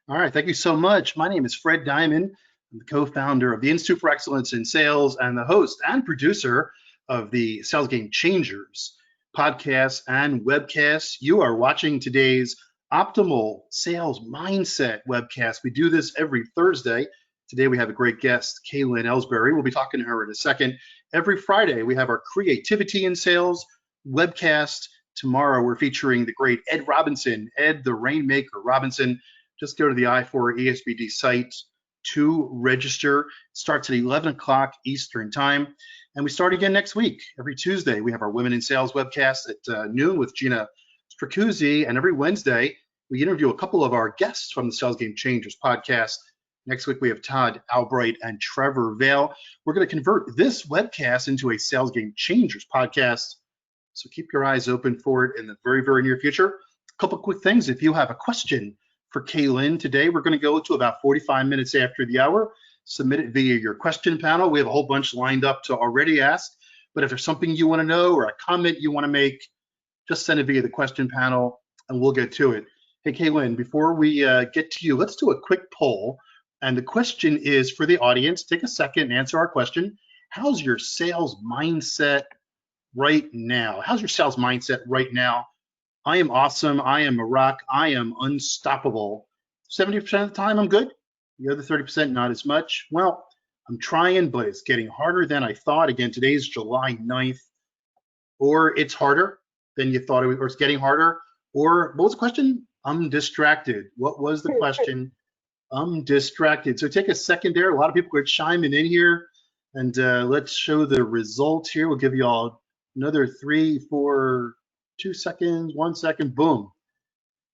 All right, thank you so much. My name is Fred Diamond. I'm the co-founder of the Institute for Excellence in Sales and the host and producer of the Sales Game Changers podcast and webcast. You are watching today's Optimal Sales Mindset webcast. We do this every Thursday. Today we have a great guest, Klyn Elsbury. We'll be talking to her in a second. Every Friday we have our Creativity in Sales webcast. Tomorrow we're featuring the great Ed Robinson, Ed the Rainmaker Robinson. Just go to the I4 ESBD site to register. It starts at 11 o'clock Eastern time. And we start again next week. Every Tuesday, we have our Women in Sales webcast at noon with Gina Stracuzzi. And every Wednesday, we interview a couple of our guests from the Sales Game Changers podcast. Next week, we have Todd Albright and Trevor Vale. We're going to convert this webcast into a Sales Game Changers podcast. So keep your eyes open for it in the very, very near future. A couple quick things. If you have a question for Klyn today, we're going to go to about 45 minutes after the hour. Submit it via your question panel. We have a whole bunch lined up to already ask, but if there's something you want to know or a comment you want to make, just send it via the question panel and we'll get to it. Hey, Klyn, before we get to you, let's do a quick poll. And the question is for the audience. Take a second and answer our question. How's your sales mindset right now? How's your sales mindset right now? I am awesome. I am a rock. I am unstoppable. 70% of the time, I'm good. The other 30%, not as much. Well, I'm trying, but it's getting harder than I thought. Again, today's July 9th. Or it's harder than you thought it was, or it's getting harder. Or what was the question? I'm distracted. What was the question? I'm distracted. So take a second there. A lot of people are chiming in here. And let's show the results here. We'll give you all another 3, 4, 2 seconds, 1 second, boom.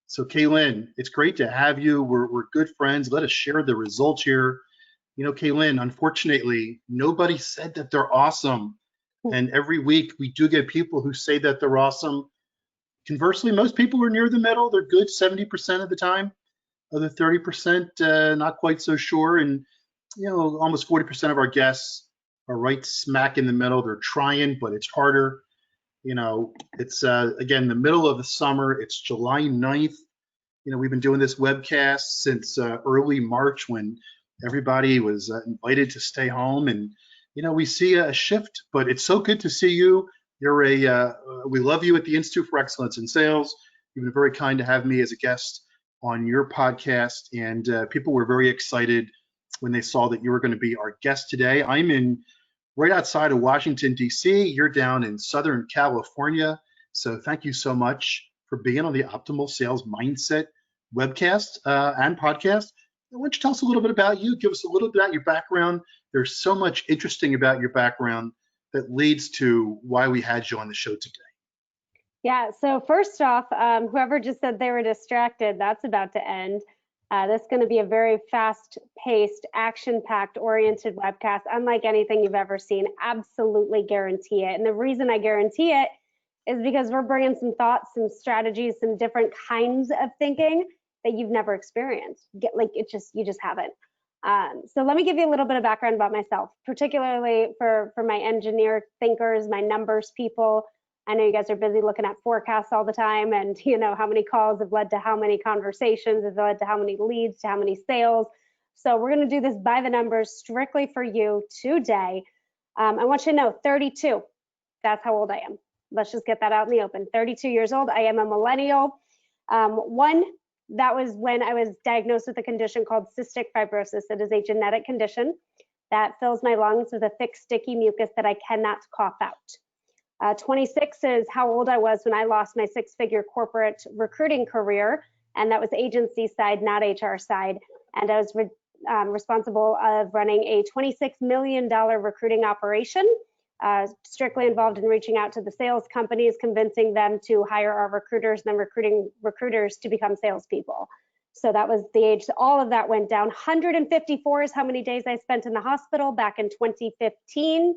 So Klyn, it's great to have you. We're good friends. Let us share the results here. You know, Klyn, unfortunately, nobody said that they're awesome. And every week we do get people who say that they're awesome. Conversely, most people are near the middle. They're good 70% of the time. Other 30%, not quite so sure. And, you know, almost 40% of our guests are right smack in the middle. They're trying, but it's harder. You know, it's, again, the middle of the summer. It's July 9th. You know, we've been doing this webcast since early March when everybody was invited to stay home. And, you know, we see a shift, but it's so good to see you. You're we love you at the Institute for Excellence in Sales. You've been very kind to have me as a guest on your podcast. And people were very excited when they saw that you were going to be our guest today. I'm in right outside of Washington, D.C. You're down in Southern California. So thank you so much for being on the Optimal Sales Mindset webcast and podcast. Why don't you tell us a little bit about you? Give us a little bit about your background. There's so much interesting about your background that leads to why we had you on the show today. Yeah, so first off, whoever just said they were distracted, that's about to end. That's going to be a very fast-paced, action-packed, oriented webcast, unlike anything you've ever seen. Absolutely guarantee it. And the reason I guarantee it is because we're bringing some thoughts, some strategies, some different kinds of thinking that you've never experienced. You just haven't. So let me give you a little bit of background about myself, particularly for my engineer thinkers, my numbers people. I know you guys are busy looking at forecasts all the time, and you know how many calls have led to how many conversations, have led to how many leads, to how many sales. So we're going to do this by the numbers strictly for you today. I want you to know 32, that's how old I am. Let's just get that out in the open. 32 years old. I am a millennial. That was when I was diagnosed with a condition called cystic fibrosis. It is a genetic condition that fills my lungs with a thick, sticky mucus that I cannot cough out. 26 is how old I was when I lost my 6-figure corporate recruiting career, and that was agency side, not HR side. And I was responsible of running a $26 million recruiting operation, strictly involved in reaching out to the sales companies, convincing them to hire our recruiters, and then recruiting recruiters to become salespeople. So that was the age. All of that went down. 154 is how many days I spent in the hospital back in 2015.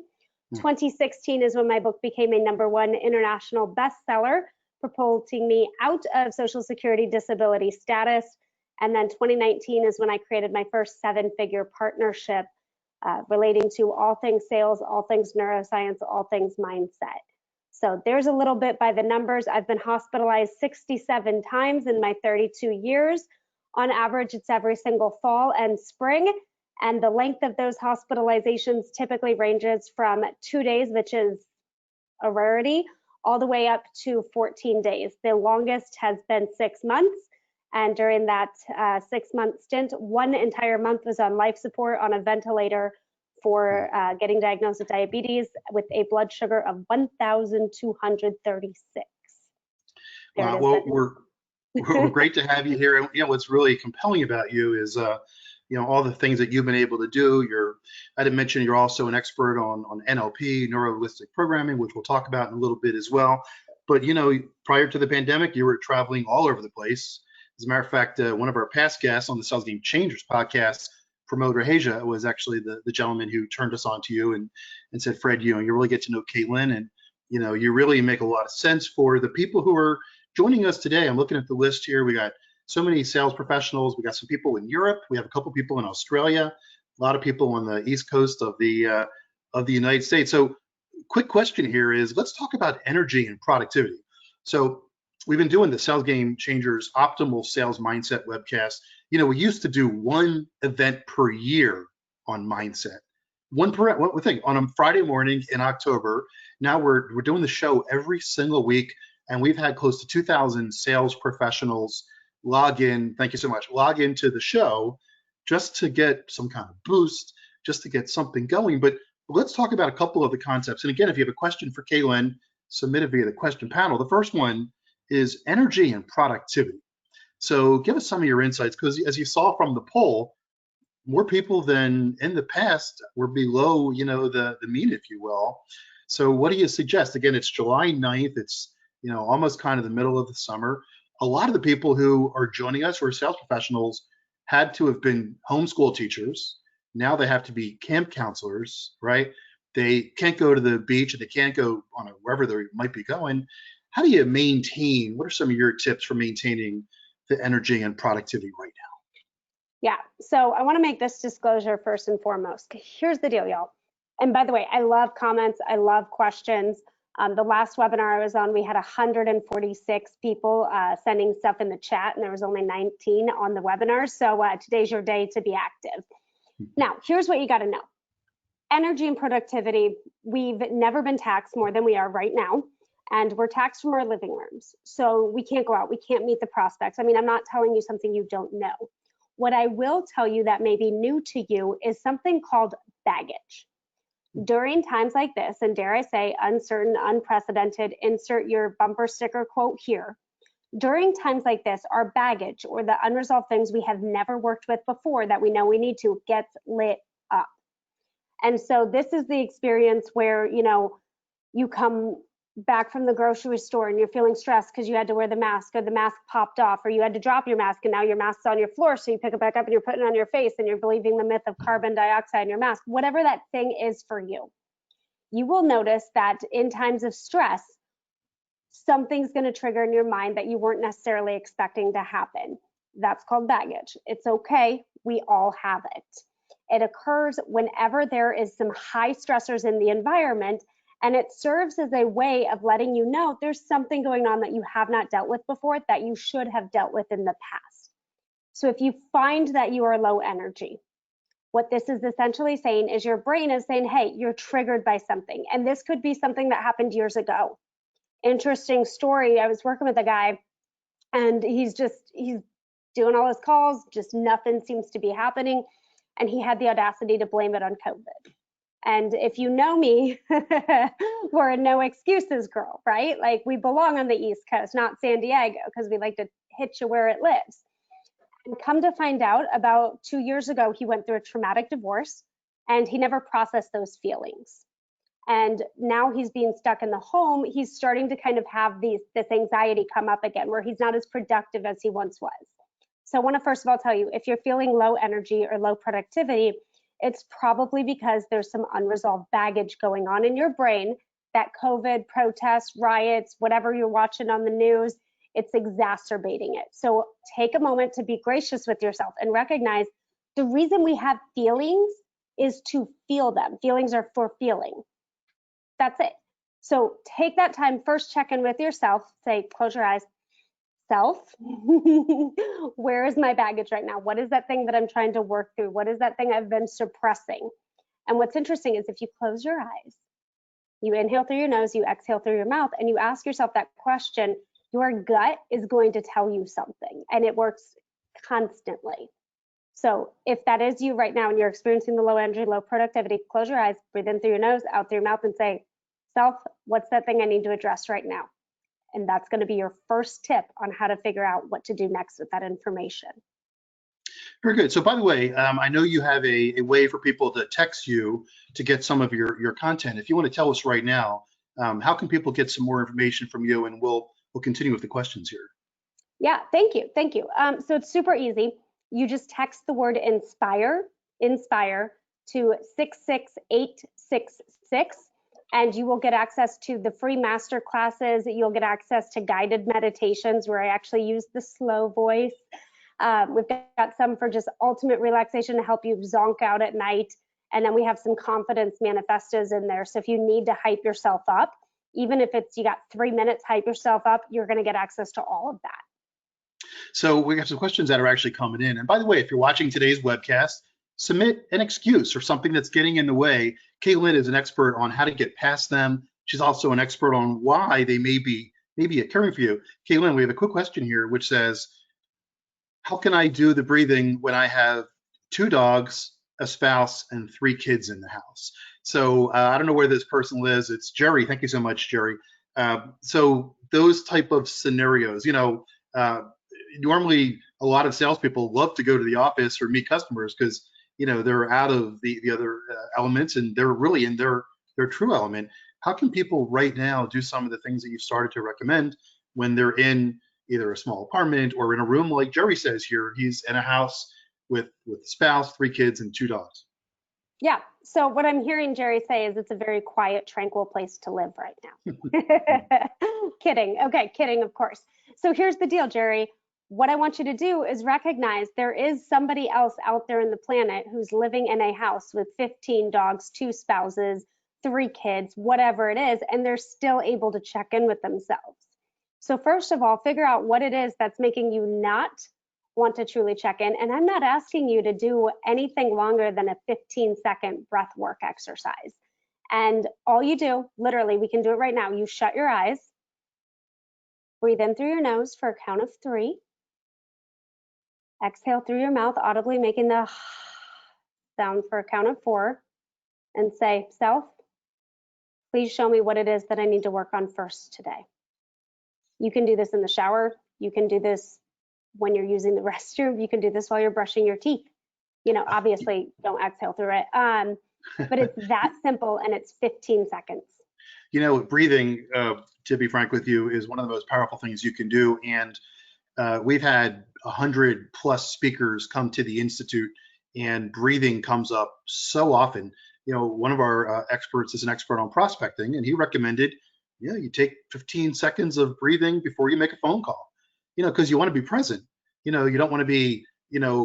2016 is when my book became a #1 international bestseller, propelling me out of Social Security disability status. And then 2019 is when I created my first 7-figure partnership relating to all things sales, all things neuroscience, all things mindset. So there's a little bit by the numbers. I've been hospitalized 67 times in my 32 years. On average, it's every single fall and spring. And the length of those hospitalizations typically ranges from 2 days, which is a rarity, all the way up to 14 days. The longest has been 6 months. And during that 6-month stint, 1 entire month was on life support on a ventilator for getting diagnosed with diabetes with a blood sugar of 1,236. Wow, well, we're great to have you here. And what's really compelling about you is all the things that you've been able to do. I didn't mention you're also an expert on NLP, neuro-linguistic programming, which we'll talk about in a little bit as well. But prior to the pandemic, you were traveling all over the place. As a matter of fact, one of our past guests on the Sales Game Changers podcast, Pramod Raheja, was actually the gentleman who turned us on to you and said, Fred, you really get to know KLYN, and you really make a lot of sense for the people who are joining us today. I'm looking at the list here. We got so many sales professionals. We got some people in Europe. We have a couple people in Australia. A lot of people on the East Coast of the United States. So, quick question here is, let's talk about energy and productivity. So, we've been doing the Sales Game Changers Optimal Sales Mindset webcast. We used to do one event per year on mindset. One thing on a Friday morning in October. Now we're doing the show every single week, and we've had close to 2,000 sales professionals log in. Thank you so much. Log into the show just to get some kind of boost, just to get something going. But let's talk about a couple of the concepts. And again, if you have a question for KLYN, submit it via the question panel. The first one is energy and productivity. So give us some of your insights, because as you saw from the poll, more people than in the past were below, the mean, if you will. So what do you suggest? Again, it's July 9th. It's, almost kind of the middle of the summer. A lot of the people who are joining us who are sales professionals had to have been homeschool teachers. Now they have to be camp counselors, right? They can't go to the beach, and they can't go on wherever they might be going. How do you maintain, what are some of your tips for maintaining the energy and productivity right now? Yeah, so I want to make this disclosure first and foremost. Here's the deal, y'all. And by the way, I love comments. I love questions. The last webinar I was on, we had 146 people sending stuff in the chat, and there was only 19 on the webinar. So today's your day to be active. Now, here's what you got to know. Energy and productivity, we've never been taxed more than we are right now. And we're taxed from our living rooms. So we can't go out, we can't meet the prospects. I mean, I'm not telling you something you don't know. What I will tell you that may be new to you is something called baggage. During times like this, and dare I say, uncertain, unprecedented, insert your bumper sticker quote here. During times like this, our baggage, or the unresolved things we have never worked with before that we know we need to, gets lit up. And so this is the experience where, you come back from the grocery store and you're feeling stressed because you had to wear the mask, or the mask popped off, or you had to drop your mask and now your mask's on your floor, so you pick it back up and you're putting it on your face and you're believing the myth of carbon dioxide in your mask. Whatever that thing is for you, you will notice that in times of stress, something's going to trigger in your mind that you weren't necessarily expecting to happen. That's called baggage. It's okay. We all have it. It occurs whenever there is some high stressors in the environment, and it serves as a way of letting you know there's something going on that you have not dealt with before that you should have dealt with in the past. So if you find that you are low energy, what this is essentially saying is your brain is saying, hey, you're triggered by something. And this could be something that happened years ago. Interesting story. I was working with a guy, and he's doing all his calls, just nothing seems to be happening. And he had the audacity to blame it on COVID. And if you know me, we're a no excuses girl, right? Like, we belong on the East Coast, not San Diego, because we like to hit you where it lives. And come to find out, about 2 years ago, he went through a traumatic divorce, and he never processed those feelings. And now he's being stuck in the home. He's starting to kind of have this anxiety come up again, where he's not as productive as he once was. So I want to first of all tell you, if you're feeling low energy or low productivity, it's probably because there's some unresolved baggage going on in your brain. That COVID, protests, riots, whatever you're watching on the news, it's exacerbating it. So take a moment to be gracious with yourself and recognize the reason we have feelings is to feel them. Feelings are for feeling. That's it. So take that time, first check in with yourself, say, close your eyes, self, where is my baggage right now? What is that thing that I'm trying to work through? What is that thing I've been suppressing? And what's interesting is if you close your eyes, you inhale through your nose, you exhale through your mouth, and you ask yourself that question, your gut is going to tell you something, and it works constantly. So if that is you right now and you're experiencing the low energy, low productivity, close your eyes, breathe in through your nose, out through your mouth, and say, self, what's that thing I need to address right now? And that's going to be your first tip on how to figure out what to do next with that information. Very good. So by the way, I know you have a way for people to text you to get some of your content. If you want to tell us right now, how can people get some more information from you? And we'll continue with the questions here. Yeah, thank you. Thank you. So it's super easy. You just text the word inspire to 66866, and you will get access to the free master classes. You'll get access to guided meditations where I actually use the slow voice. We've got some for just ultimate relaxation to help you zonk out at night. And then we have some confidence manifestos in there. So if you need to hype yourself up, even if it's you got 3 minutes, hype yourself up, you're going to get access to all of that. So we have some questions that are actually coming in. And by the way, if you're watching today's webcast, submit an excuse or something that's getting in the way. KLYN is an expert on how to get past them. She's also an expert on why they may be occurring for you. KLYN, we have a quick question here, which says, how can I do the breathing when I have 2 dogs, a spouse, and 3 kids in the house? So I don't know where this person lives. It's Jerry. Thank you so much, Jerry. So those type of scenarios, normally a lot of salespeople love to go to the office or meet customers because they're out of the other elements and they're really in their true element. How can people right now do some of the things that you've started to recommend when they're in either a small apartment or in a room like Jerry says here? He's in a house with a spouse, 3 kids, and 2 dogs. Yeah. So what I'm hearing Jerry say is it's a very quiet, tranquil place to live right now. Kidding. Okay, kidding, of course. So here's the deal, Jerry. What I want you to do is recognize there is somebody else out there in the planet who's living in a house with 15 dogs, 2 spouses, 3 kids, whatever it is, and they're still able to check in with themselves. So first of all, figure out what it is that's making you not want to truly check in. And I'm not asking you to do anything longer than a 15-second breath work exercise. And all you do, literally, we can do it right now. You shut your eyes, breathe in through your nose for a count of 3. Exhale through your mouth, audibly making the sound for a count of 4. And say, self, please show me what it is that I need to work on first today. You can do this in the shower. You can do this when you're using the restroom. You can do this while you're brushing your teeth. Obviously don't exhale through it. But it's that simple and it's 15 seconds. Breathing, to be frank with you, is one of the most powerful things you can do. And we've had 100+ speakers come to the Institute, and breathing comes up so often. One of our experts is an expert on prospecting, and he recommended, you take 15 seconds of breathing before you make a phone call, because you want to be present. You don't want to be,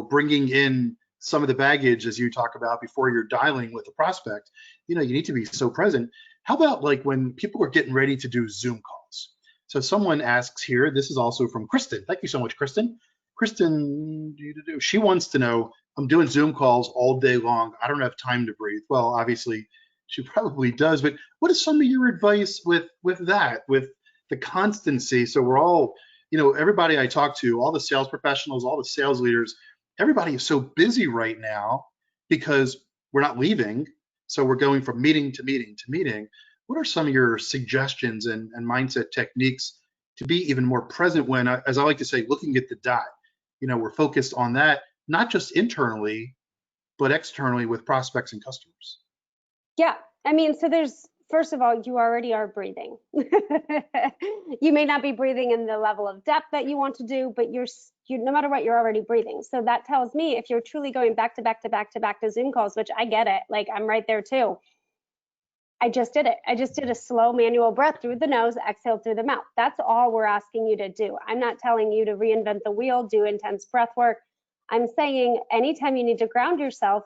bringing in some of the baggage, as you talk about, before you're dialing with a prospect. You need to be so present. How about like when people are getting ready to do Zoom calls? So someone asks here, this is also from Kristen. Thank you so much, Kristen. Kristen, she wants to know, I'm doing Zoom calls all day long. I don't have time to breathe. Well, obviously she probably does, but what is some of your advice with that, with the constancy? So we're all, everybody I talk to, all the sales professionals, all the sales leaders, everybody is so busy right now because we're not leaving. So we're going from meeting to meeting to meeting. What are some of your suggestions and mindset techniques to be even more present when, as I like to say, looking at the dot? We're focused on that, not just internally, but externally with prospects and customers. Yeah, so first of all, you already are breathing. You may not be breathing in the level of depth that you want to do, but you no matter what, you're already breathing. So that tells me if you're truly going back to back to back to back to Zoom calls, which I get it, like I'm right there too. I just did it. I just did a slow manual breath through the nose, exhale through the mouth. That's all we're asking you to do. I'm not telling you to reinvent the wheel, do intense breath work. I'm saying anytime you need to ground yourself,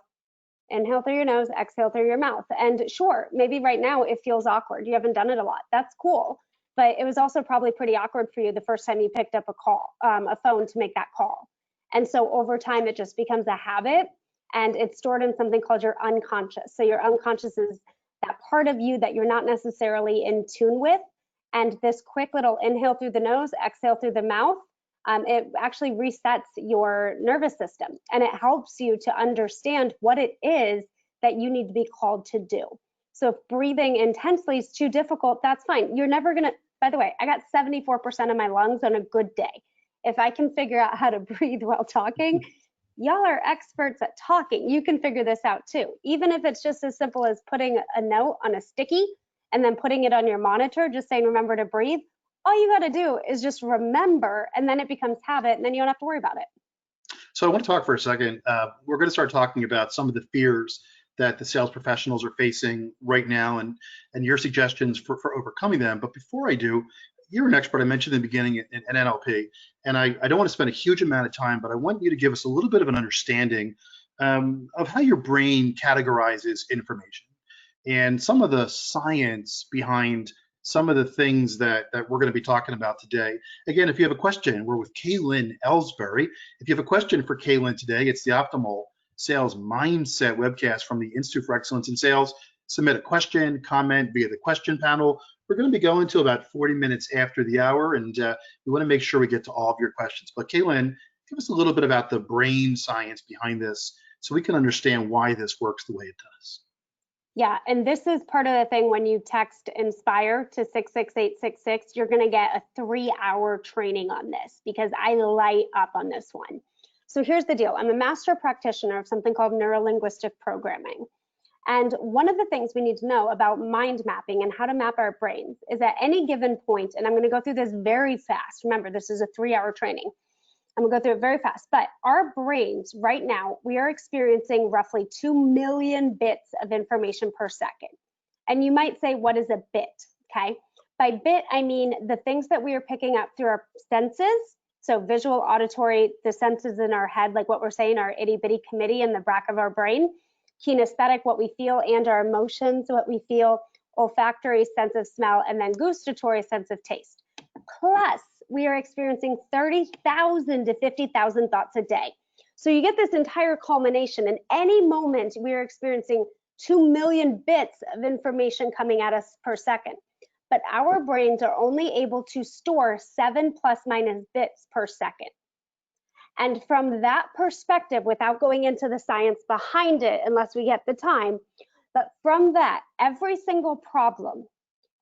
inhale through your nose, exhale through your mouth. And sure, maybe right now it feels awkward. You haven't done it a lot. That's cool. but it was also probably pretty awkward for you the first time you picked up a phone to make that call. And so over time, it just becomes a habit, and it's stored in something called your unconscious. So your unconscious is that part of you that you're not necessarily in tune with. And this quick little inhale through the nose, exhale through the mouth, it actually resets your nervous system, and it helps you to understand what it is that you need to be called to do. So if breathing intensely is too difficult, that's fine. You're never gonna, by the way, I got 74% of my lungs on a good day. If I can figure out how to breathe while talking, y'all are experts at talking. You can figure this out too. Even if it's just as simple as putting a note on a sticky and then putting it on your monitor, just saying, remember to breathe. All you got to do is just remember, and then it becomes habit, and then you don't have to worry about it. So I want to talk for a second. We're going to start talking about some of the fears that the sales professionals are facing right now, and your suggestions for overcoming them. But before I do, you're an expert, I mentioned in the beginning, in NLP, and I don't want to spend a huge amount of time, but I want you to give us a little bit of an understanding of how your brain categorizes information and some of the science behind some of the things that we're going to be talking about today. Again, if you have a question, we're with Klyn Elsbury. If you have a question for Klyn today, it's the Optimal Sales Mindset webcast from the Institute for Excellence in Sales. Submit a question, comment via the question panel. We're going to be going to about 40 minutes after the hour, and we want to make sure we get to all of your questions. But Klyn, give us a little bit about the brain science behind this so we can understand why this works the way it does. Yeah, and this is part of the thing when you text Inspire to 66866, you're going to get a 3-hour training on this because I light up on this one. So here's the deal. I'm a master practitioner of something called neurolinguistic programming. And one of the things we need to know about mind mapping and how to map our brains is at any given point, and I'm going to go through this very fast. Remember, this is a 3-hour training. I'm gonna go through it very fast, but our brains right now, we are experiencing roughly 2 million bits of information per second. And you might say, what is a bit, okay? By bit, I mean the things that we are picking up through our senses, so visual, auditory, the senses in our head, like what we're saying, our itty bitty committee in the back of our brain, kinesthetic, what we feel, and our emotions, what we feel, olfactory, sense of smell, and then gustatory, sense of taste. Plus, we are experiencing 30,000 to 50,000 thoughts a day. So you get this entire culmination. In any moment, we are experiencing 2 million bits of information coming at us per second. But our brains are only able to store 7 plus minus bits per second. And from that perspective, without going into the science behind it, unless we get the time, but from that, every single problem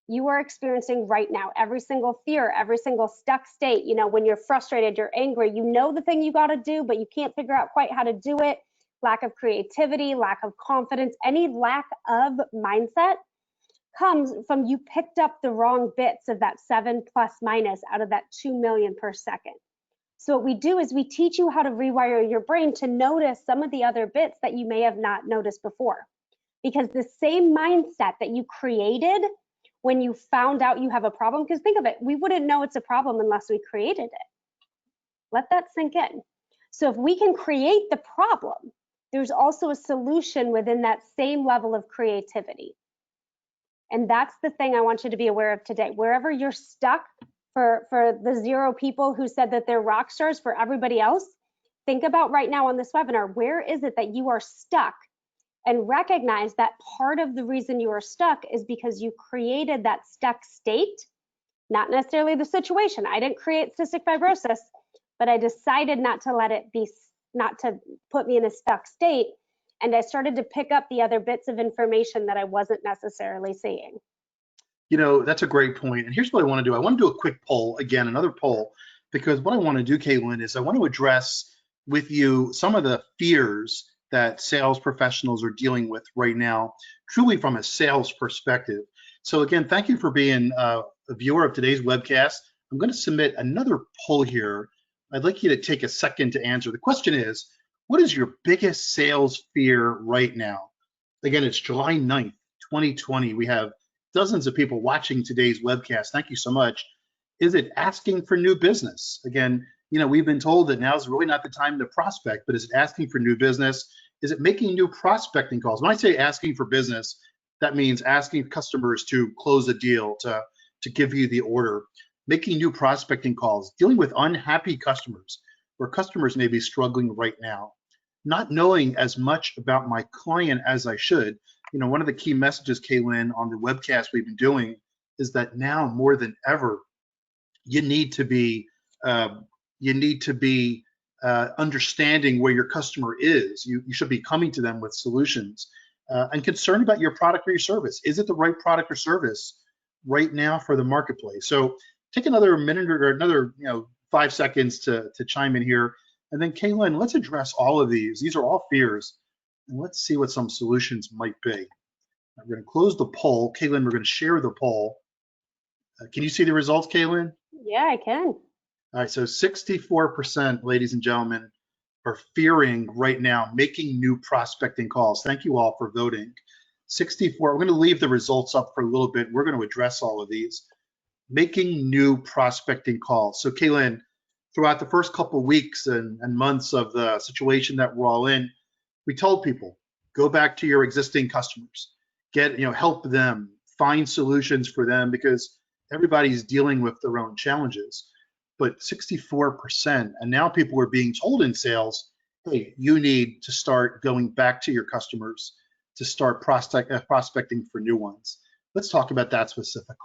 you are experiencing right now, every single fear, every single stuck state, you know, when you're frustrated, you're angry, you know the thing you got to do, but you can't figure out quite how to do it, lack of creativity, lack of confidence, any lack of mindset comes from you picked up the wrong bits of that 7 plus minus out of that 2 million per second. So what we do is we teach you how to rewire your brain to notice some of the other bits that you may have not noticed before. Because the same mindset that you created when you found out you have a problem, because think of it, we wouldn't know it's a problem unless we created it. Let that sink in. So if we can create the problem, there's also a solution within that same level of creativity. And that's the thing I want you to be aware of today. Wherever you're stuck, for the 0 people who said that they're rock stars, for everybody else, think about right now on this webinar, where is it that you are stuck? And recognize that part of the reason you are stuck is because you created that stuck state, not necessarily the situation. I didn't create cystic fibrosis, but I decided not to let it be, not to put me in a stuck state. And I started to pick up the other bits of information that I wasn't necessarily seeing. You know, that's a great point. And here's what I want to do. I want to do a quick poll, again, another poll, because what I want to do, Klyn, is I want to address with you some of the fears that sales professionals are dealing with right now, truly from a sales perspective. So again, thank you for being a viewer of today's webcast. I'm going to submit another poll here. I'd like you to take a second to answer. The question is, what is your biggest sales fear right now? Again, it's July 9th, 2020. We have dozens of people watching today's webcast. Thank you so much. Is it asking for new business? Again, you know, we've been told that now is really not the time to prospect, but is it asking for new business? Is it making new prospecting calls? When I say asking for business, that means asking customers to close a deal, to to give you the order, making new prospecting calls, dealing with unhappy customers, where customers may be struggling right now, not knowing as much about my client as I should. You know, one of the key messages, Kaylyn, on the webcast we've been doing is that now more than ever, you need to be understanding where your customer is. You should be coming to them with solutions and concerned about your product or your service. Is it the right product or service right now for the marketplace? So take another minute or another 5 seconds to chime in here. And then Kaylyn, let's address all of these. These are all fears. And let's see what some solutions might be. I'm going to close the poll. Kaylyn, we're going to share the poll. Can you see the results, Kaylyn? Yeah, I can. All right, so 64%, ladies and gentlemen, are fearing right now making new prospecting calls. Thank you all for voting. 64, we're going to leave the results up for a little bit. We're going to address all of these. Making new prospecting calls. So Kaylyn, throughout the first couple of weeks and months of the situation that we're all in, we told people, go back to your existing customers, help them, find solutions for them, because everybody's dealing with their own challenges. But 64%, and now people are being told in sales, hey, you need to start going back to your customers to start prospecting for new ones. Let's talk about that specifically.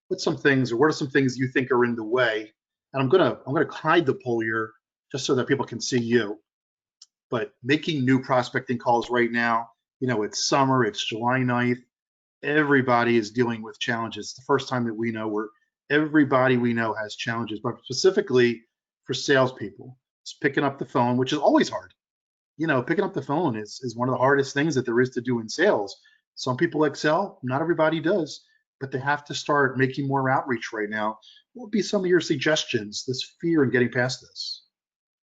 What are some things you think are in the way? And I'm gonna hide the poll here just so that people can see you. But making new prospecting calls right now, it's summer, it's July 9th. Everybody is dealing with challenges. It's the first time that we know where everybody we know has challenges, but specifically for salespeople, it's picking up the phone, which is always hard. Picking up the phone is one of the hardest things that there is to do in sales. Some people excel, not everybody does, but they have to start making more outreach right now. What would be some of your suggestions, this fear in getting past this?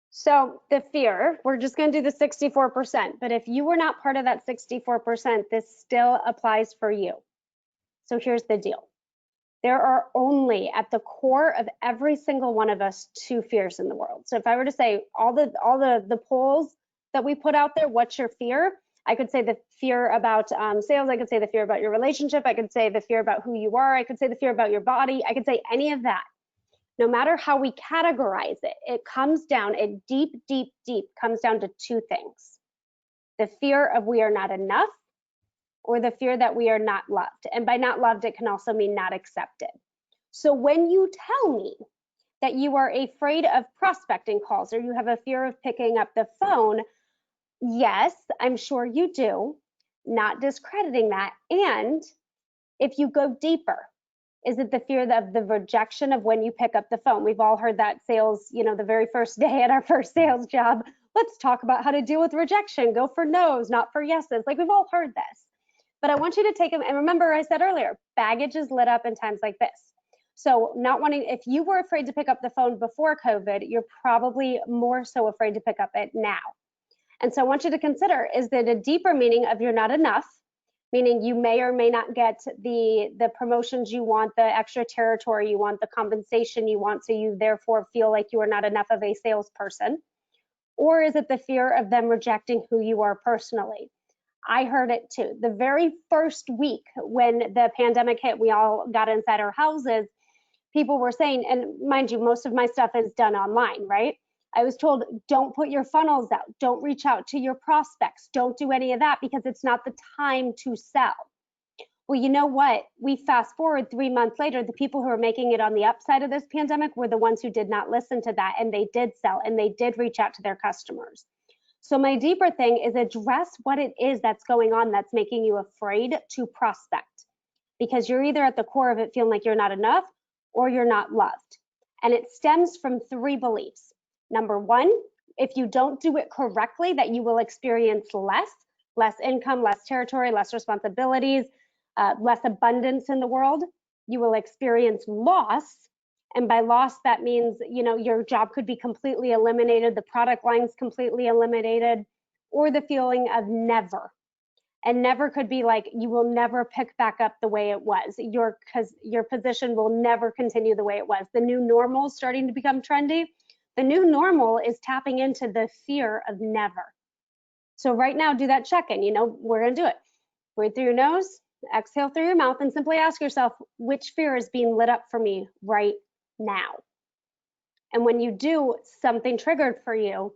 So the fear, we're just going to do the 64%, but if you were not part of that 64%, this still applies for you. So here's the deal. There are only at the core of every single one of us 2 fears in the world. So if I were to say all the polls that we put out there, what's your fear? I could say the fear about sales. I could say the fear about your relationship. I could say the fear about who you are. I could say the fear about your body. I could say any of that. No matter how we categorize it, it comes down, deep comes down to 2 things. The fear of we are not enough, or the fear that we are not loved. And by not loved, it can also mean not accepted. So when you tell me that you are afraid of prospecting calls, or you have a fear of picking up the phone, yes, I'm sure you do, not discrediting that. And if you go deeper, is it the fear of the rejection of when you pick up the phone? We've all heard that sales, the very first day at our first sales job, let's talk about how to deal with rejection. Go for no's, not for yeses. Like, we've all heard this. But I want you to take them, and remember I said earlier, baggage is lit up in times like this. So if you were afraid to pick up the phone before COVID, you're probably more so afraid to pick up it now. And so I want you to consider, is that a deeper meaning of you're not enough, meaning you may or may not get the promotions you want, the extra territory you want, the compensation you want, so you therefore feel like you are not enough of a salesperson? Or is it the fear of them rejecting who you are personally? I heard it too. The very first week when the pandemic hit, we all got inside our houses, people were saying, and mind you, most of my stuff is done online, right? I was told, don't put your funnels out, don't reach out to your prospects, don't do any of that because it's not the time to sell. Well, you know what? We fast forward 3 months later, the people who are making it on the upside of this pandemic were the ones who did not listen to that, and they did sell and they did reach out to their customers. So my deeper thing is address what it is that's going on that's making you afraid to prospect, because you're either at the core of it feeling like you're not enough or you're not loved. And it stems from 3 beliefs. Number 1, if you don't do it correctly, that you will experience less income, less territory, less responsibilities, less abundance in the world. You will experience loss. And by loss, that means, your job could be completely eliminated, the product line's completely eliminated, or the feeling of never. And never could be like, you will never pick back up the way it was. Your position will never continue the way it was. The new normal is starting to become trendy. The new normal is tapping into the fear of never. So right now, do that check-in. We're going to do it. Breathe through your nose exhale through your mouth and simply ask yourself, which fear is being lit up for me right now? And when you do, something triggered for you,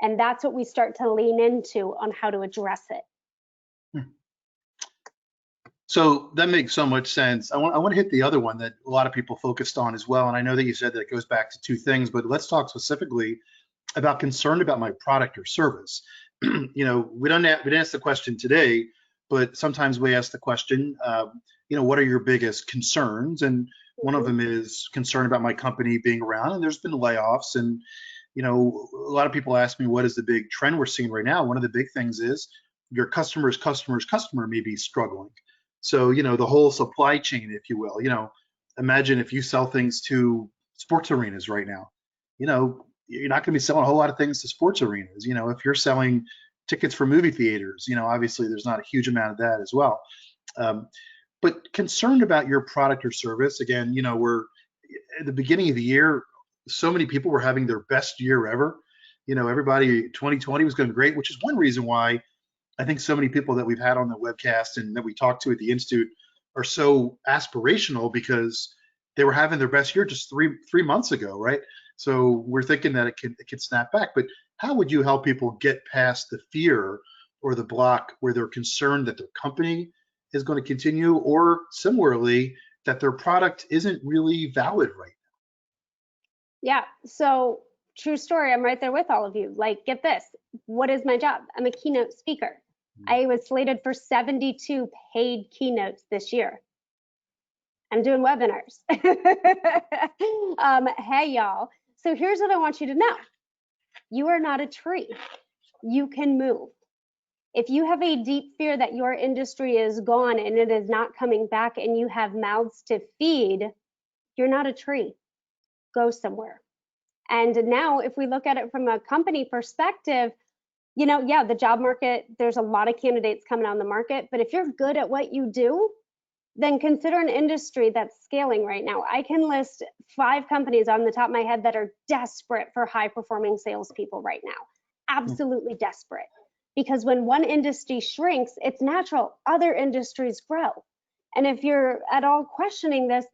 and that's what we start to lean into on how to address it. So that makes so much sense. I want to hit the other one that a lot of people focused on as well. And I know that you said that it goes back to two things, but let's talk specifically about concern about my product or service. We didn't ask the question today, but sometimes we ask the question, what are your biggest concerns? And one of them is concern about my company being around, and there's been layoffs. And, a lot of people ask me, what is the big trend we're seeing right now? One of the big things is your customer's customer's customer may be struggling. So, the whole supply chain, if you will, imagine if you sell things to sports arenas right now, you're not going to be selling a whole lot of things to sports arenas. If you're selling tickets for movie theaters, obviously there's not a huge amount of that as well. But concerned about your product or service, again, we're at the beginning of the year, so many people were having their best year ever. Everybody, 2020 was going great, which is one reason why I think so many people that we've had on the webcast and that we talked to at the Institute are so aspirational because they were having their best year just three months ago, right? So we're thinking that it can snap back. But how would you help people get past the fear or the block where they're concerned that their company is going to continue, or similarly, that their product isn't really valid right now? Yeah, so true story, I'm right there with all of you. Like, get this, what is my job? I'm a keynote speaker. I was slated for 72 paid keynotes this year. I'm doing webinars. Hey, y'all. So here's what I want you to know. You are not a tree. You can move. If you have a deep fear that your industry is gone and it is not coming back and you have mouths to feed, you're not a tree. Go somewhere. And now if we look at it from a company perspective, the job market, there's a lot of candidates coming on the market, but if you're good at what you do, then consider an industry that's scaling right now. I can list 5 companies on the top of my head that are desperate for high-performing salespeople right now. Absolutely desperate. Because when one industry shrinks, it's natural, other industries grow. And if you're at all questioning this,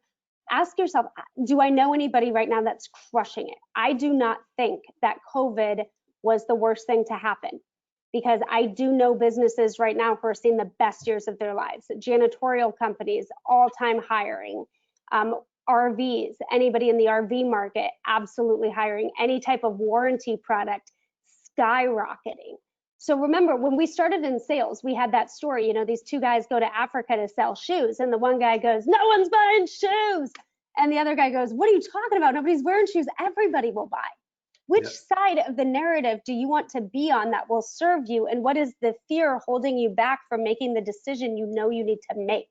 ask yourself, do I know anybody right now that's crushing it? I do not think that COVID was the worst thing to happen, because I do know businesses right now who are seeing the best years of their lives. Janitorial companies, all-time hiring, RVs, anybody in the RV market, absolutely hiring, any type of warranty product, skyrocketing. So remember, when we started in sales, we had that story, these 2 guys go to Africa to sell shoes, and the one guy goes, no one's buying shoes. And the other guy goes, what are you talking about? Nobody's wearing shoes. Everybody will buy. Which side of the narrative do you want to be on that will serve you? And what is the fear holding you back from making the decision you need to make?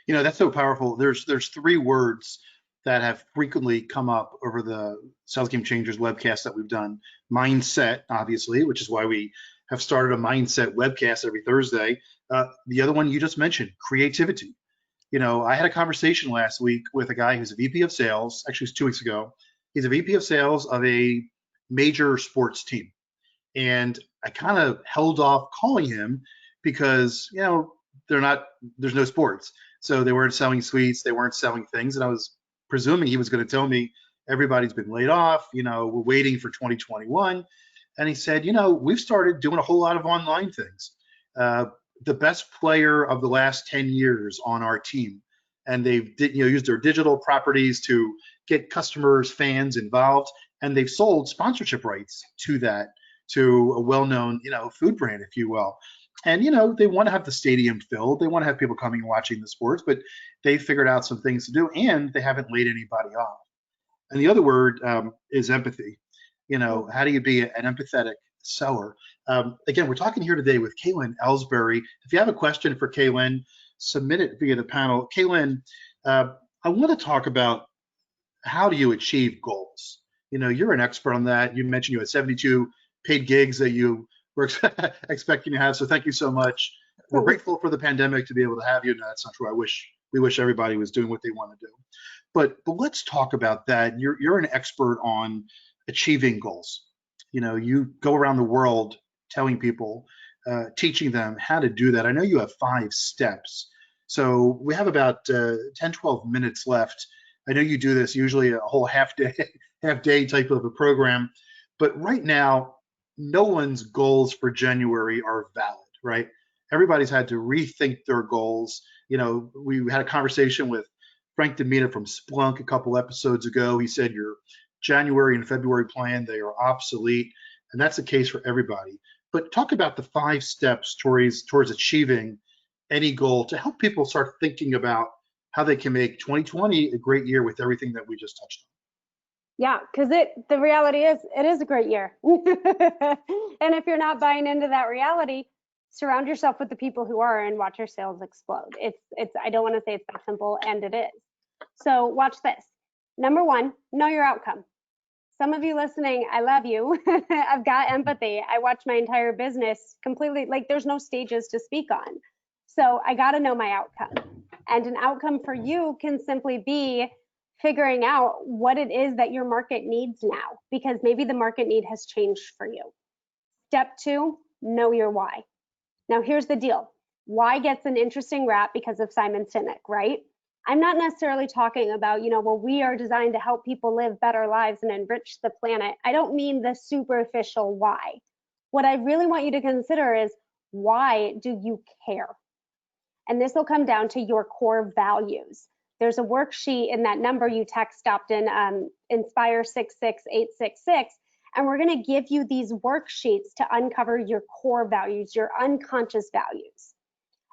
That's so powerful. There's 3 words that have frequently come up over the Sales Game Changers webcast that we've done. Mindset, obviously, which is why we have started a mindset webcast every Thursday. The other one you just mentioned, creativity. I had a conversation last week with a guy who's a VP of sales, actually it was 2 weeks ago. He's a VP of sales of a major sports team. And I kind of held off calling him because, there's no sports. So they weren't selling suites, they weren't selling things. And I was presuming he was going to tell me everybody's been laid off, we're waiting for 2021. And he said, we've started doing a whole lot of online things. The best player of the last 10 years on our team. And they've used their digital properties to get customers, fans involved, and they've sold sponsorship rights to a well-known, food brand, if you will. And, they want to have the stadium filled. They want to have people coming and watching the sports, but they figured out some things to do, and they haven't laid anybody off. And the other word is empathy. How do you be an empathetic seller? Again, we're talking here today with Klyn Elsbury. If you have a question for Klyn, submit it via the panel. Klyn, I want to talk about how do you achieve goals? You're an expert on that. You mentioned you had 72 paid gigs that you were expecting to have. So thank you so much. We're grateful for the pandemic to be able to have you. No, that's not true. We wish everybody was doing what they want to do. But let's talk about that. You're an expert on achieving goals. You go around the world telling people teaching them how to do that. I know you have 5 steps. So we have about 10, 12 minutes left. I know you do this usually a whole half day type of a program, but right now, no one's goals for January are valid, right? Everybody's had to rethink their goals. We had a conversation with Frank Demina from Splunk a couple episodes ago. He said your January and February plan, they are obsolete, and that's the case for everybody. But talk about the 5 steps towards achieving any goal to help people start thinking about how they can make 2020 a great year with everything that we just touched on. Yeah, because the reality is it is a great year. And if you're not buying into that reality, surround yourself with the people who are and watch your sales explode. I don't want to say it's that simple, and it is. So watch this. Number 1, know your outcome. Some of you listening, I love you. I've got empathy. I watch my entire business completely, like there's no stages to speak on. So I got to know my outcome. And an outcome for you can simply be figuring out what it is that your market needs now, because maybe the market need has changed for you. Step 2, know your why. Now here's the deal. Why gets an interesting rap because of Simon Sinek, right? I'm not necessarily talking about, well, we are designed to help people live better lives and enrich the planet. I don't mean the superficial why. What I really want you to consider is, why do you care? And this will come down to your core values. There's a worksheet in that number you text opt in, Inspire 66866, and we're going to give you these worksheets to uncover your core values, your unconscious values.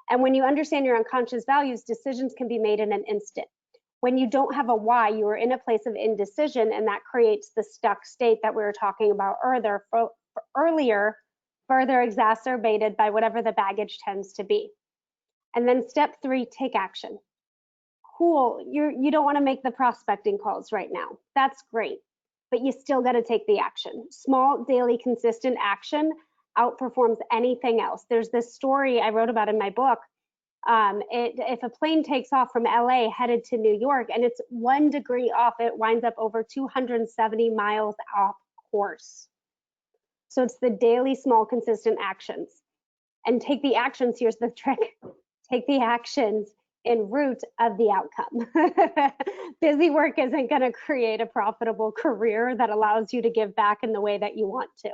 And when you understand your unconscious values, decisions can be made in an instant. When you don't have a why, you are in a place of indecision, and that creates the stuck state that we were talking about earlier, further exacerbated by whatever the baggage tends to be. And then step 3, take action. Cool, you don't want to make the prospecting calls right now. That's great, but you still got to take the action. Small, daily, consistent action outperforms anything else. There's this story I wrote about in my book. If a plane takes off from LA headed to New York and it's 1 degree off, it winds up over 270 miles off course. So it's the daily, small, consistent actions. And take the actions, here's the trick. Take the actions en route of the outcome. Busy work isn't going to create a profitable career that allows you to give back in the way that you want to.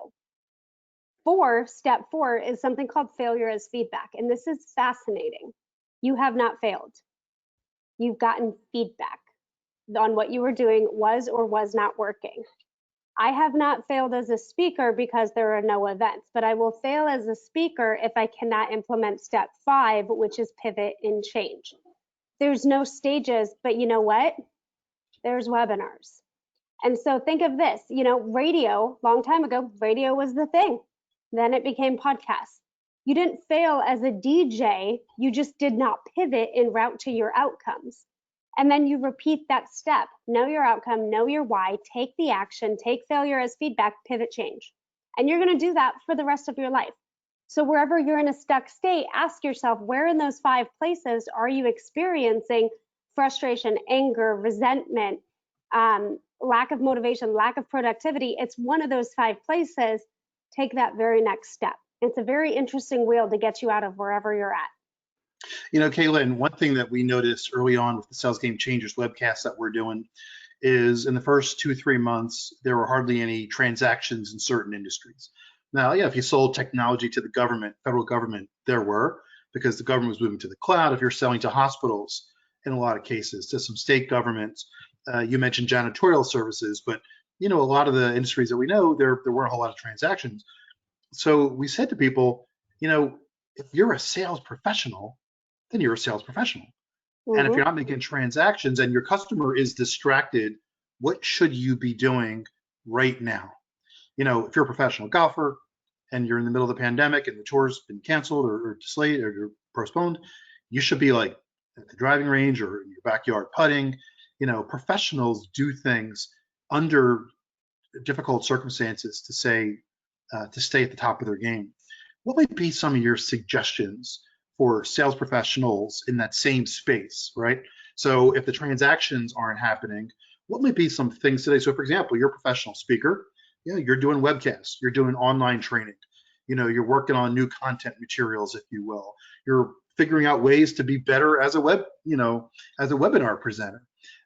Step 4 is something called failure as feedback. And this is fascinating. You have not failed. You've gotten feedback on what you were doing was or was not working. I have not failed as a speaker because there are no events, but I will fail as a speaker if I cannot implement step 5, which is pivot and change. There's no stages, but you know what? There's webinars. And so think of this, radio, long time ago, radio was the thing. Then it became podcasts. You didn't fail as a DJ, you just did not pivot en route to your outcomes. And then you repeat that step, know your outcome, know your why, take the action, take failure as feedback, pivot, change. And you're going to do that for the rest of your life. So wherever you're in a stuck state, ask yourself, where in those 5 places are you experiencing frustration, anger, resentment, lack of motivation, lack of productivity? It's one of those 5 places. Take that very next step. It's a very interesting wheel to get you out of wherever you're at. Kaylyn, one thing that we noticed early on with the Sales Game Changers webcast that we're doing is in the first 2-3 months, there were hardly any transactions in certain industries. Now, if you sold technology to the government, federal government, there were, because the government was moving to the cloud. If you're selling to hospitals, in a lot of cases, to some state governments, you mentioned janitorial services, but a lot of the industries that we know, there weren't a whole lot of transactions. So we said to people, if you're a sales professional, then you're a sales professional. Mm-hmm. And if you're not making transactions and your customer is distracted, what should you be doing right now? If you're a professional golfer and you're in the middle of the pandemic and the tour's been canceled or delayed or postponed, you should be like at the driving range or in your backyard putting. Professionals do things under difficult circumstances to stay at the top of their game. What might be some of your suggestions for sales professionals in that same space, right? So if the transactions aren't happening, what might be some things today? So for example, you're a professional speaker, you're doing webcasts, you're doing online training, You're working on new content materials, if you will. You're figuring out ways to be better as a as a webinar presenter.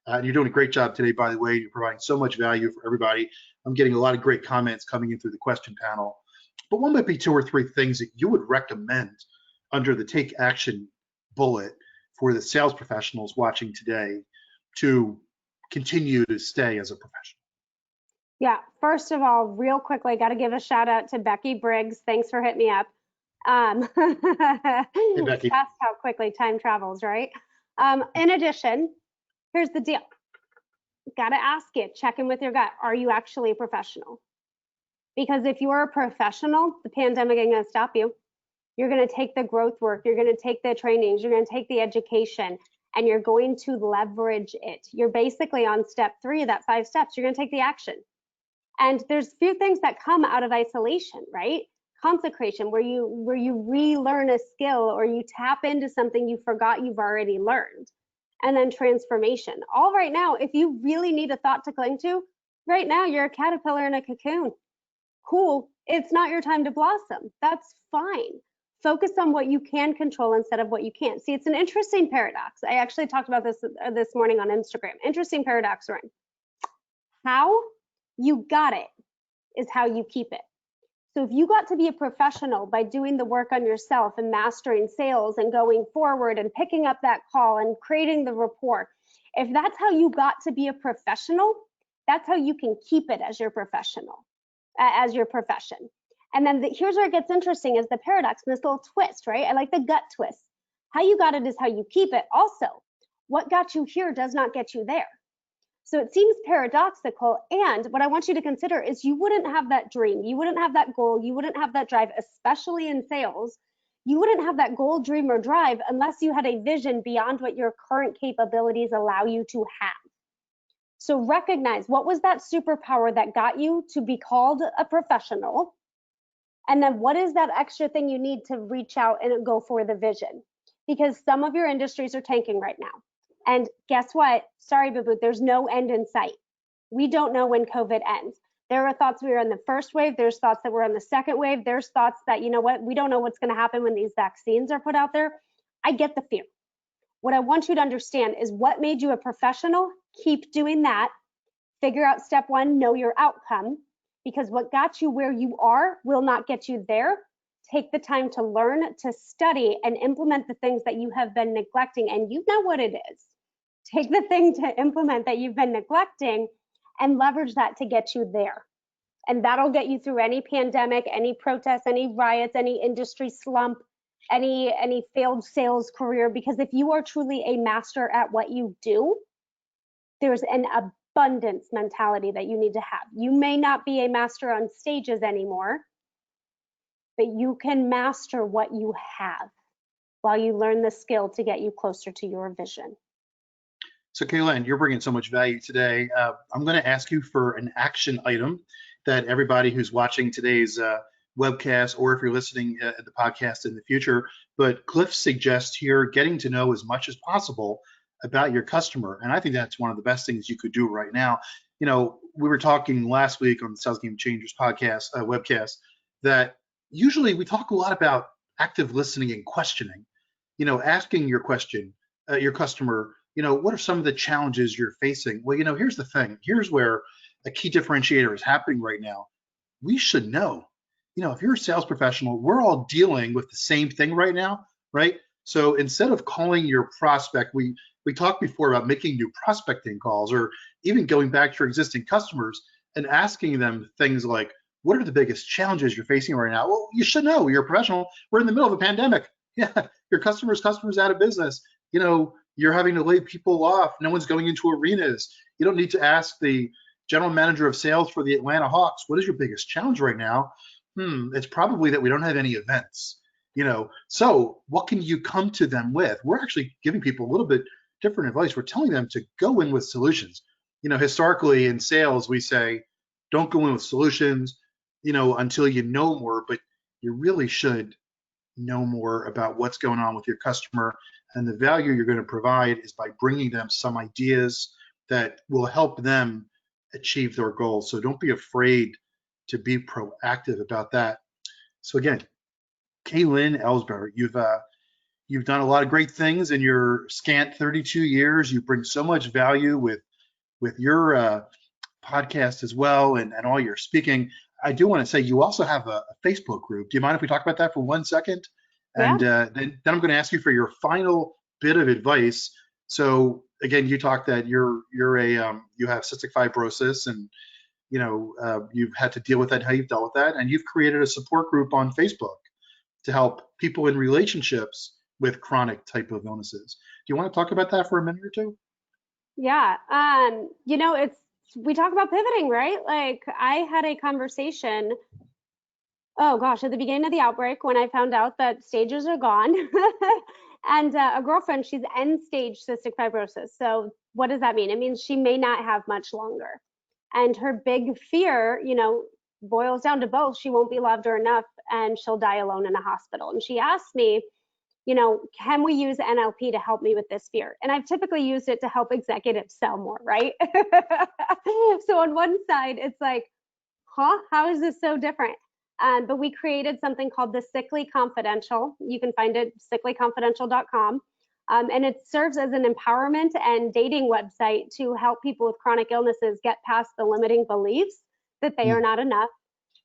You're doing a great job today, by the way. You're providing so much value for everybody. I'm getting a lot of great comments coming in through the question panel. But what might be 2 or 3 things that you would recommend under the take action bullet for the sales professionals watching today to continue to stay as a professional? Yeah, first of all, real quickly, got to give a shout out to Becky Briggs. Thanks for hitting me up. Hey, Becky. That's how quickly time travels, right? In addition, here's the deal. Got to ask it, check in with your gut. Are you actually a professional? Because if you are a professional, the pandemic ain't going to stop you. You're going to take the growth work, you're going to take the trainings, you're going to take the education, and you're going to leverage it. You're basically on step 3 of that 5 steps. You're going to take the action. And there's few things that come out of isolation, right? Consecration, where you relearn a skill or you tap into something you forgot you've already learned. And then transformation. All right now, if you really need a thought to cling to, right now you're a caterpillar in a cocoon. Cool, it's not your time to blossom. That's fine. Focus on what you can control instead of what you can't. See, it's an interesting paradox. I actually talked about this morning on Instagram. Interesting paradox, Ryan. How you got it is how you keep it. So if you got to be a professional by doing the work on yourself and mastering sales and going forward and picking up that call and creating the rapport, if that's how you got to be a professional, that's how you can keep it as your professional, as your profession. And then here's where it gets interesting is the paradox and this little twist, right? I like the gut twist. How you got it is how you keep it. Also, what got you here does not get you there. So it seems paradoxical. And what I want you to consider is you wouldn't have that dream. You wouldn't have that goal. You wouldn't have that drive, especially in sales. You wouldn't have that goal, dream, or drive unless you had a vision beyond what your current capabilities allow you to have. So recognize what was that superpower that got you to be called a professional? And then what is that extra thing you need to reach out and go for the vision? Because some of your industries are tanking right now. And guess what? Sorry, boo-boo, there's no end in sight. We don't know when COVID ends. There are thoughts we were in the first wave. There's thoughts that we're in the second wave. There's thoughts that, you know what, we don't know what's going to happen when these vaccines are put out there. I get the fear. What I want you to understand is what made you a professional. Keep doing that. Figure out step 1, know your outcome, because what got you where you are will not get you there. Take the time to learn, to study, and implement the things that you have been neglecting. And you know what it is. Take the thing to implement that you've been neglecting and leverage that to get you there. And that'll get you through any pandemic, any protests, any riots, any industry slump, any failed sales career. Because if you are truly a master at what you do, there's an abundance mentality that you need to have. You may not be a master on stages anymore, but you can master what you have while you learn the skill to get you closer to your vision. So KLYN, you're bringing so much value today. I'm going to ask you for an action item that everybody who's watching today's webcast, or if you're listening at the podcast in the future, but Cliff suggests here getting to know as much as possible about your customer. And I think that's one of the best things you could do right now. We were talking last week on the Sales Game Changers podcast, webcast, that usually we talk a lot about active listening and questioning, asking your customer, what are some of the challenges you're facing? Well, here's the thing. Here's where a key differentiator is happening right now. We should know, if you're a sales professional, we're all dealing with the same thing right now, right? So instead of calling your prospect, we talked before about making new prospecting calls, or even going back to your existing customers and asking them things like, what are the biggest challenges you're facing right now? Well, you should know. You're a professional. We're in the middle of a pandemic. Yeah, your customers out of business. You're having to lay people off. No one's going into arenas. You don't need to ask the general manager of sales for the Atlanta Hawks, what is your biggest challenge right now? It's probably that we don't have any events. So what can you come to them with? We're actually giving people a little bit different advice. We're telling them to go in with solutions. Historically in sales, we say, don't go in with solutions, until you know more, but you really should know more about what's going on with your customer. And the value you're going to provide is by bringing them some ideas that will help them achieve their goals. So don't be afraid to be proactive about that. So again, Klyn Elsbury, you've done a lot of great things in your scant 32 years. You bring so much value with your podcast as well, and all your speaking. I do want to say you also have a Facebook group. Do you mind if we talk about that for 1 second? Yeah. And then I'm going to ask you for your final bit of advice. So again, you talked that you're a you have cystic fibrosis, and you've had to deal with that, how you've dealt with that, and you've created a support group on Facebook to help people in relationships with chronic type of illnesses. Do you want to talk about that for a minute or two? Yeah. We talk about pivoting, right? Like I had a conversation, oh gosh, at the beginning of the outbreak when I found out that stages are gone. And a girlfriend, she's end stage cystic fibrosis. So what does that mean? It means she may not have much longer. And her big fear, boils down to both. She won't be loved or enough, and she'll die alone in a hospital. And she asked me, can we use NLP to help me with this fear? And I've typically used it to help executives sell more, right? So on one side, it's like, how is this so different? But we created something called the Sickly Confidential. You can find it sicklyconfidential.com. And it serves as an empowerment and dating website to help people with chronic illnesses get past the limiting beliefs that they are not enough,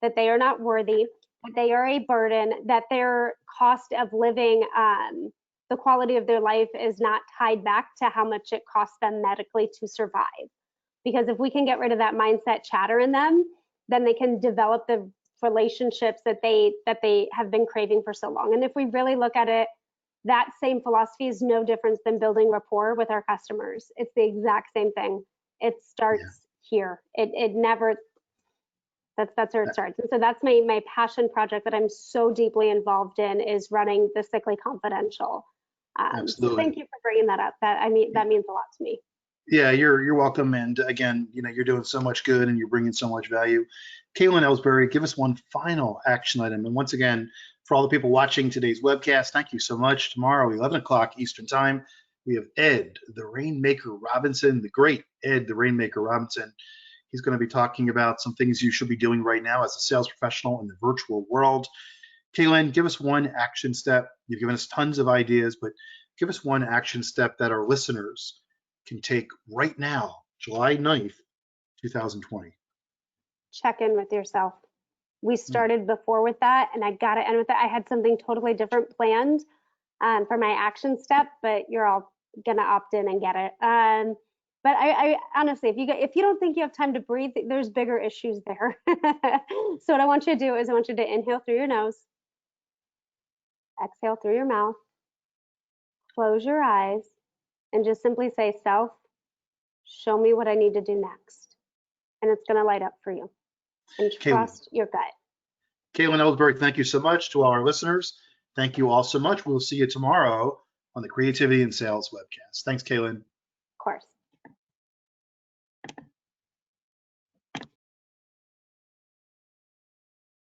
that they are not worthy, that they are a burden, that their cost of living, the quality of their life is not tied back to how much it costs them medically to survive. Because if we can get rid of that mindset chatter in them, then they can develop the relationships that they have been craving for so long. And if we really look at it, that same philosophy is no different than building rapport with our customers. It's the exact same thing. It starts here. It never, that's where it starts. And so that's my passion project that I'm so deeply involved in, is running the Sickly Confidential. So thank you for bringing that up. That means a lot to me. Yeah, you're welcome. And again, you're doing so much good and you're bringing so much value. Klyn Elsbury, give us one final action item. And once again, for all the people watching today's webcast, thank you so much. Tomorrow, 11 o'clock Eastern Time, we have Ed, the Rainmaker Robinson, the great Ed, the Rainmaker Robinson. He's going to be talking about some things you should be doing right now as a sales professional in the virtual world. Klyn, give us one action step. You've given us tons of ideas, but give us one action step that our listeners can take right now, July 9th, 2020. Check in with yourself. We started before with that, and I got to end with that. I had something totally different planned for my action step, but you're all gonna opt in and get it. But I honestly, if you don't think you have time to breathe, there's bigger issues there. So what I want you to do is I want you to inhale through your nose, exhale through your mouth, close your eyes, and just simply say, self, show me what I need to do next. And it's going to light up for you. And trust your gut. Klyn Elsbury, thank you so much. To all our listeners, thank you all so much. We'll see you tomorrow on the Creativity and Sales webcast. Thanks, Klyn. Of course.